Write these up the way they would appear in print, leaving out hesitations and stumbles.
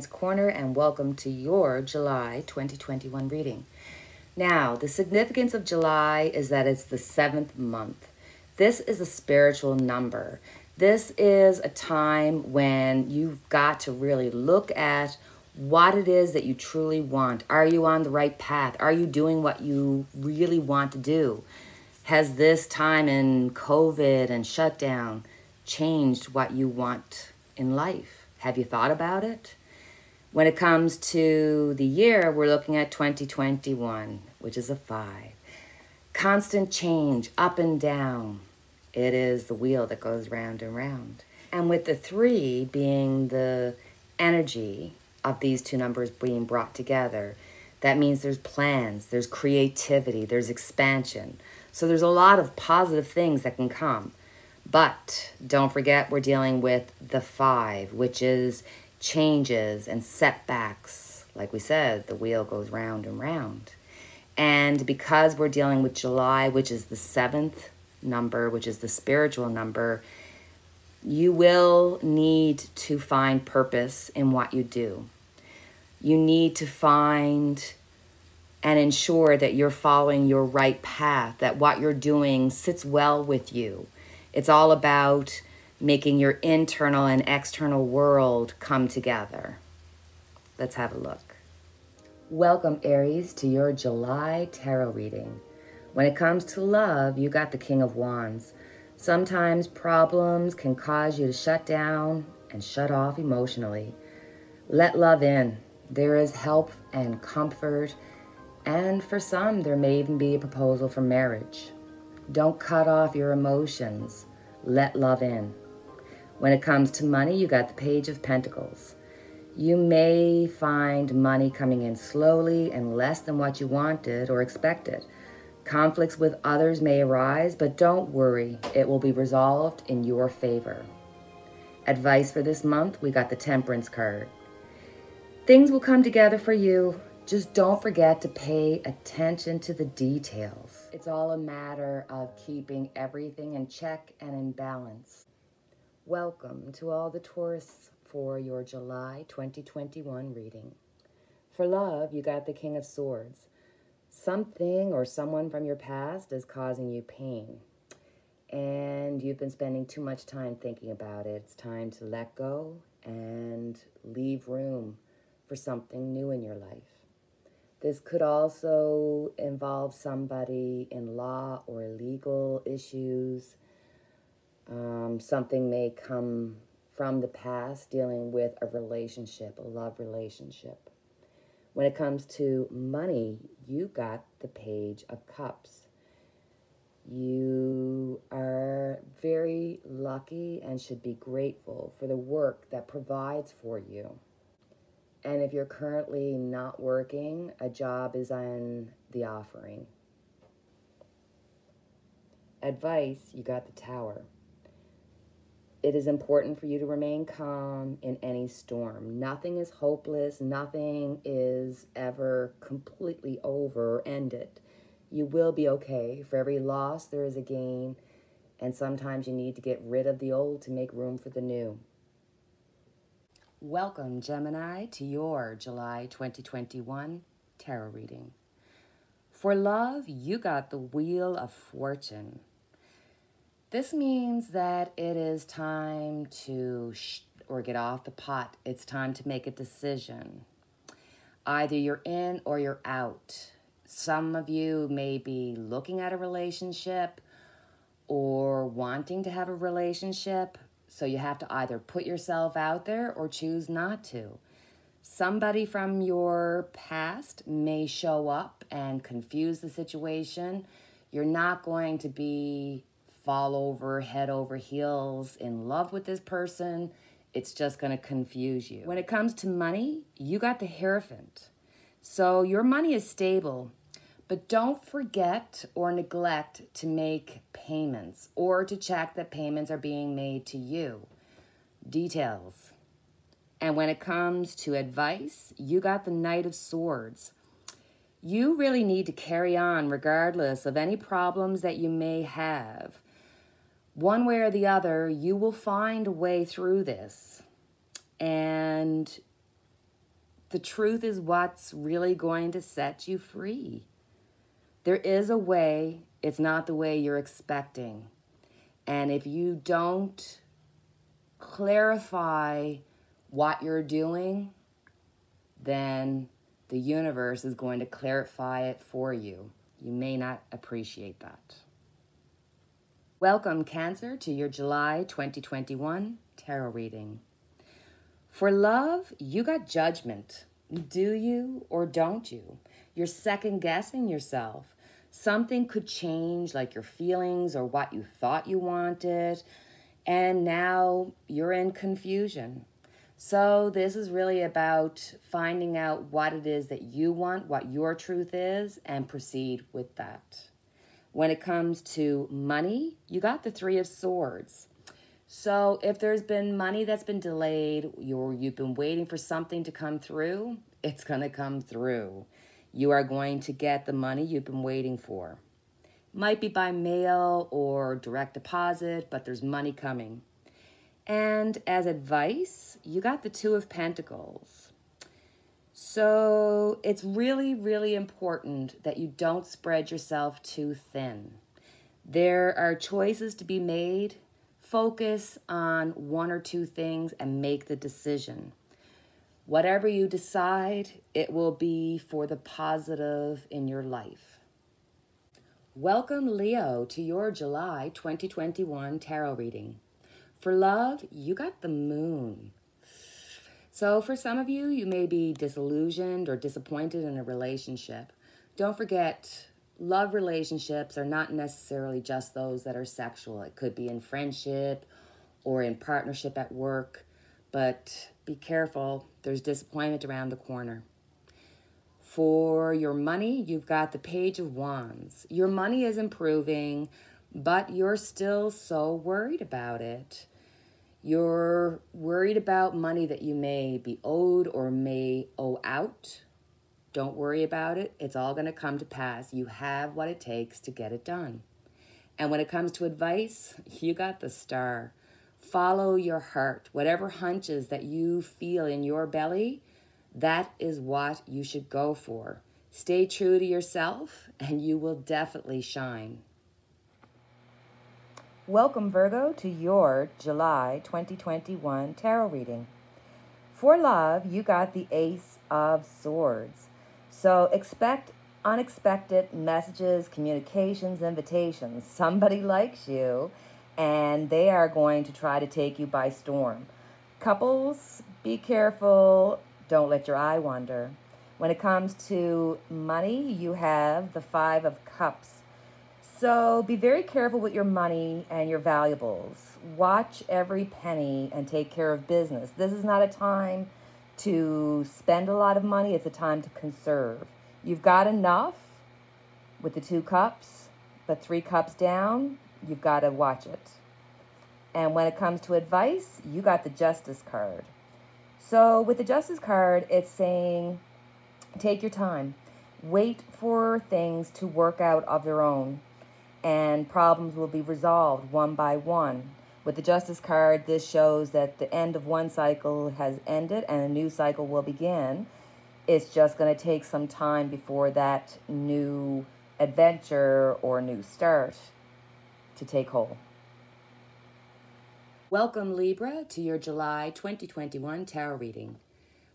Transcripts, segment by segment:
Science Corner, and welcome to your July 2021 reading. Now, the significance of July is that it's the 7th month. This is a spiritual number. This is a time when you've got to really look at what it is that you truly want. Are you on the right path? Are you doing what you really want to do? Has this time in COVID and shutdown changed what you want in life? Have you thought about it? When it comes to the year, we're looking at 2021, which is a 5. Constant change, up and down. It is the wheel that goes round and round. And with the 3 being the energy of these two numbers being brought together, that means there's plans, there's creativity, there's expansion. So there's a lot of positive things that can come. But don't forget, we're dealing with the 5, which is changes and setbacks. Like we said, the wheel goes round and round. And because we're dealing with July, which is the 7th number, which is the spiritual number, you will need to find purpose in what you do. You need to find and ensure that you're following your right path, that what you're doing sits well with you. It's all about making your internal and external world come together. Let's have a look. Welcome, Aries, to your July tarot reading. When it comes to love, you got the King of Wands. Sometimes problems can cause you to shut down and shut off emotionally. Let love in. There is help and comfort, and for some, there may even be a proposal for marriage. Don't cut off your emotions. Let love in. When it comes to money, you got the Page of Pentacles. You may find money coming in slowly and less than what you wanted or expected. Conflicts with others may arise, but don't worry. It will be resolved in your favor. Advice for this month, we got the Temperance card. Things will come together for you. Just don't forget to pay attention to the details. It's all a matter of keeping everything in check and in balance. Welcome to all the Tauruses for your July 2021 reading. For love, you got the King of Swords. Something or someone from your past is causing you pain, and you've been spending too much time thinking about it. It's time to let go and leave room for something new in your life. This could also involve somebody in law or legal issues. Something may come from the past dealing with a relationship, a love relationship. When it comes to money, you got the Page of Cups. You are very lucky and should be grateful for the work that provides for you. And if you're currently not working, a job is on the offering. Advice, you got the Tower. It is important for you to remain calm in any storm. Nothing is hopeless. Nothing is ever completely over or ended. You will be okay. For every loss, there is a gain. And sometimes you need to get rid of the old to make room for the new. Welcome, Gemini, to your July 2021 tarot reading. For love, you got the Wheel of Fortune. This means that it is time to get off the pot. It's time to make a decision. Either you're in or you're out. Some of you may be looking at a relationship or wanting to have a relationship. So you have to either put yourself out there or choose not to. Somebody from your past may show up and confuse the situation. You're not going to be fall over, head over heels in love with this person. It's just going to confuse you. When it comes to money, you got the Hierophant. So your money is stable, but don't forget or neglect to make payments or to check that payments are being made to you. Details. And when it comes to advice, you got the Knight of Swords. You really need to carry on regardless of any problems that you may have. One way or the other, you will find a way through this. And The truth is what's really going to set you free. There is a way, it's not the way you're expecting. And if you don't clarify what you're doing, then the universe is going to clarify it for you. You may not appreciate that. Welcome, Cancer, to your July 2021 tarot reading. For love, you got Judgment. Do you or don't you? You're second guessing yourself. Something could change, like your feelings or what you thought you wanted, and now you're in confusion. So this is really about finding out what it is that you want, what your truth is, and proceed with that. When it comes to money, you got the Three of Swords. So if there's been money that's been delayed, you've been waiting for something to come through, it's going to come through. You are going to get the money you've been waiting for. Might be by mail or direct deposit, but there's money coming. And as advice, you got the Two of Pentacles. So it's really, really important that you don't spread yourself too thin. There are choices to be made. Focus on one or two things and make the decision. Whatever you decide, it will be for the positive in your life. Welcome, Leo, to your July 2021 tarot reading. For love, you got the Moon. So for some of you, you may be disillusioned or disappointed in a relationship. Don't forget, love relationships are not necessarily just those that are sexual. It could be in friendship or in partnership at work. But be careful, there's disappointment around the corner. For your money, you've got the Page of Wands. Your money is improving, but you're still so worried about it. You're worried about money that you may be owed or may owe out. Don't worry about it. It's all going to come to pass. You have what it takes to get it done. And when it comes to advice, you got the Star. Follow your heart. Whatever hunches that you feel in your belly, that is what you should go for. Stay true to yourself and you will definitely shine. Welcome, Virgo, to your July 2021 tarot reading. For love, you got the Ace of Swords. So expect unexpected messages, communications, invitations. Somebody likes you and they are going to try to take you by storm. Couples, be careful. Don't let your eye wander. When it comes to money, you have the Five of Cups. So be very careful with your money and your valuables. Watch every penny and take care of business. This is not a time to spend a lot of money. It's a time to conserve. You've got enough with the 2 cups, but 3 cups down, you've got to watch it. And when it comes to advice, you got the Justice card. So with the Justice card, it's saying, take your time. Wait for things to work out of their own, and problems will be resolved one by one. With the Justice card, this shows that the end of one cycle has ended and a new cycle will begin. It's just going to take some time before that new adventure or new start to take hold. Welcome, Libra, to your July 2021 tarot reading.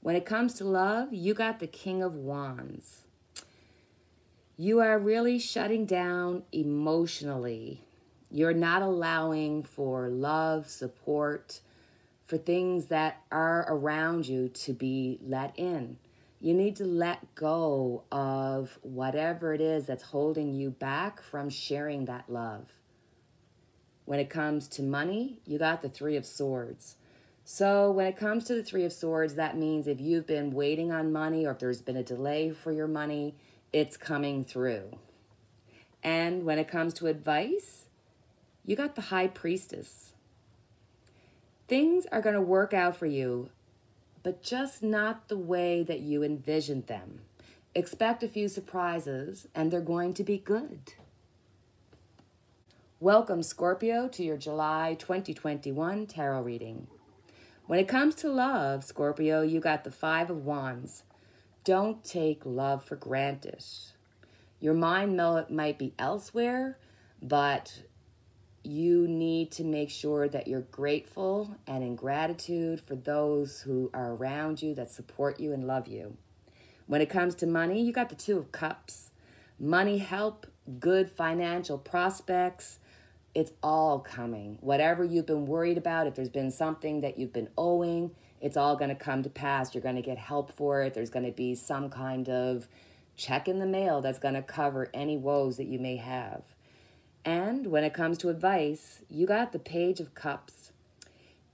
When it comes to love, you got the King of Wands. You are really shutting down emotionally. You're not allowing for love, support, for things that are around you to be let in. You need to let go of whatever it is that's holding you back from sharing that love. When it comes to money, you got the Three of Swords. So when it comes to the Three of Swords, that means if you've been waiting on money or if there's been a delay for your money, it's coming through. And when it comes to advice, you got the High Priestess. Things are going to work out for you, but just not the way that you envisioned them. Expect a few surprises, and they're going to be good. Welcome, Scorpio, to your July 2021 tarot reading. When it comes to love, Scorpio, you got the Five of Wands. Don't take love for granted. Your mind might be elsewhere, but you need to make sure that you're grateful and in gratitude for those who are around you that support you and love you. When it comes to money, you got the Two of Cups. Money help, good financial prospects. It's all coming. Whatever you've been worried about, if there's been something that you've been owing, it's all going to come to pass. You're going to get help for it. There's going to be some kind of check in the mail that's going to cover any woes that you may have. And when it comes to advice, you got the Page of Cups.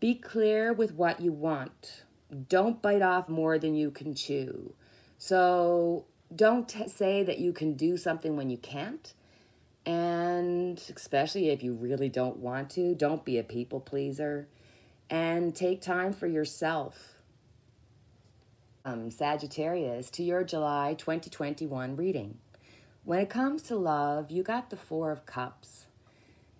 Be clear with what you want. Don't bite off more than you can chew. So don't say that you can do something when you can't. And especially if you really don't want to, don't be a people pleaser. And take time for yourself. Sagittarius, to your July 2021 reading. When it comes to love, you got the Four of Cups.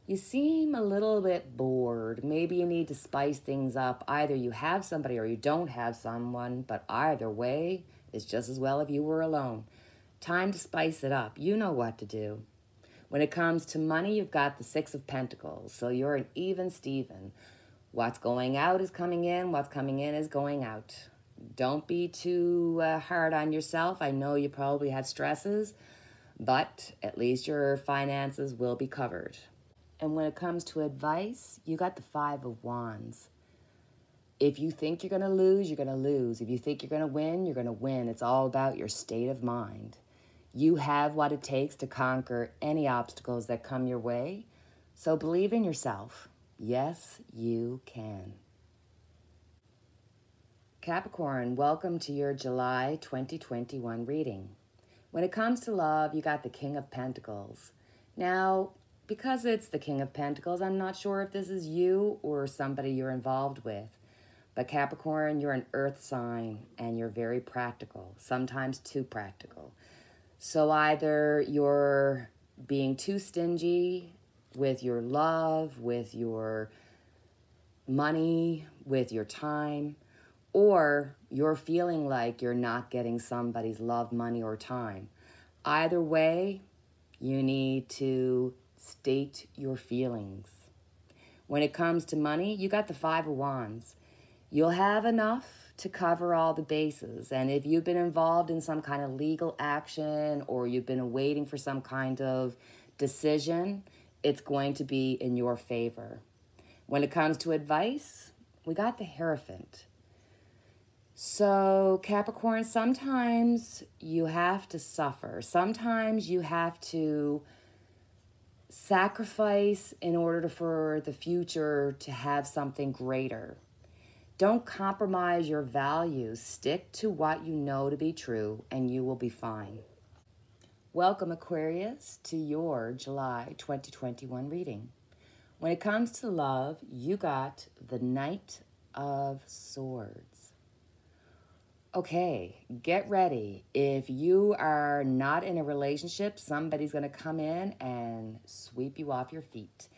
You seem a little bit bored. Maybe you need to spice things up. Either you have somebody or you don't have someone, but either way, it's just as well if you were alone. Time to spice it up. You know what to do. When it comes to money, you've got the Six of Pentacles. So you're an even Steven. What's going out is coming in. What's coming in is going out. Don't be too hard on yourself. I know you probably have stresses, but at least your finances will be covered. And when it comes to advice, you got the Five of Wands. If you think you're going to lose, you're going to lose. If you think you're going to win, you're going to win. It's all about your state of mind. You have what it takes to conquer any obstacles that come your way. So believe in yourself. Yes, you can. Capricorn, welcome to your July 2021 reading. When it comes to love, you got the King of Pentacles. Now, because it's the King of Pentacles, I'm not sure if this is you or somebody you're involved with. But Capricorn, you're an earth sign and you're very practical, sometimes too practical. So either you're being too stingy with your love, with your money, with your time, or you're feeling like you're not getting somebody's love, money, or time. Either way, you need to state your feelings. When it comes to money, you got the Five of Wands. You'll have enough to cover all the bases. And if you've been involved in some kind of legal action or you've been waiting for some kind of decision, it's going to be in your favor. When it comes to advice, we got the Hierophant. So Capricorn, sometimes you have to suffer. Sometimes you have to sacrifice in order for the future to have something greater. Don't compromise your values. Stick to what you know to be true, and you will be fine. Welcome, Aquarius, to your July 2021 reading. When it comes to love, you got the Knight of Swords. Okay, get ready. If you are not in a relationship, somebody's going to come in and sweep you off your feet.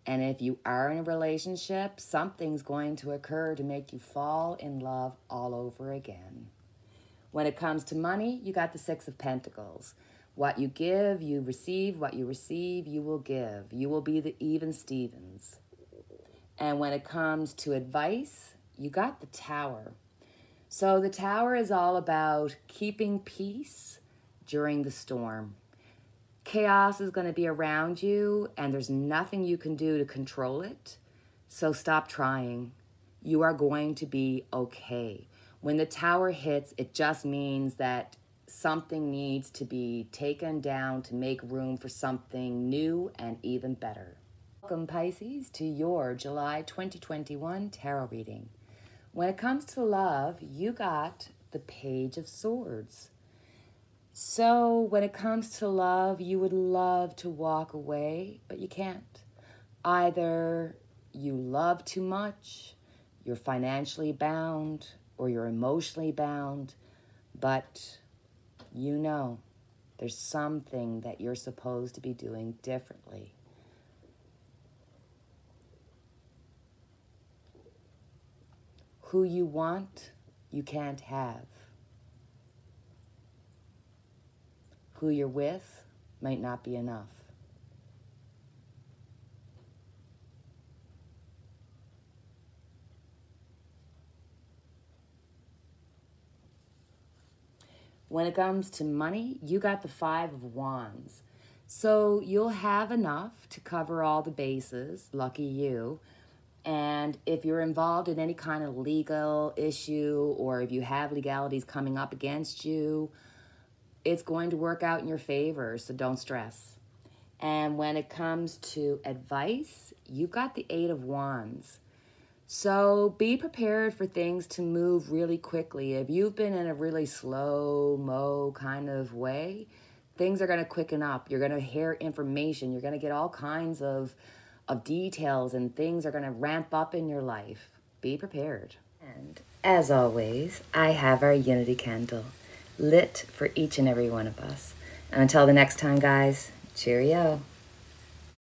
And if you are in a relationship, something's going to occur to make you fall in love all over again. When it comes to money, you got the Six of Pentacles. What you give, you receive. What you receive, you will give. You will be the even Stevens. And when it comes to advice, you got the Tower. So the Tower is all about keeping peace during the storm. Chaos is going to be around you, and there's nothing you can do to control it. So stop trying. You are going to be okay. When the Tower hits, it just means that something needs to be taken down to make room for something new and even better. Welcome, Pisces, to your July 2021 tarot reading. When it comes to love, you got the Page of Swords. So when it comes to love, you would love to walk away, but you can't. Either you love too much, you're financially bound, or you're emotionally bound, but you know there's something that you're supposed to be doing differently. Who you want, you can't have. Who you're with might not be enough. When it comes to money, you got the 5 of Wands. So you'll have enough to cover all the bases, lucky you. And if you're involved in any kind of legal issue, or if you have legalities coming up against you, it's going to work out in your favor, so don't stress. And when it comes to advice, you've got the 8 of Wands. So be prepared for things to move really quickly. If you've been in a really slow-mo kind of way, things are going to quicken up. You're going to hear information. You're going to get all kinds of details, and things are going to ramp up in your life. Be prepared. And as always, I have our unity candle lit for each and every one of us. And until the next time, guys, cheerio.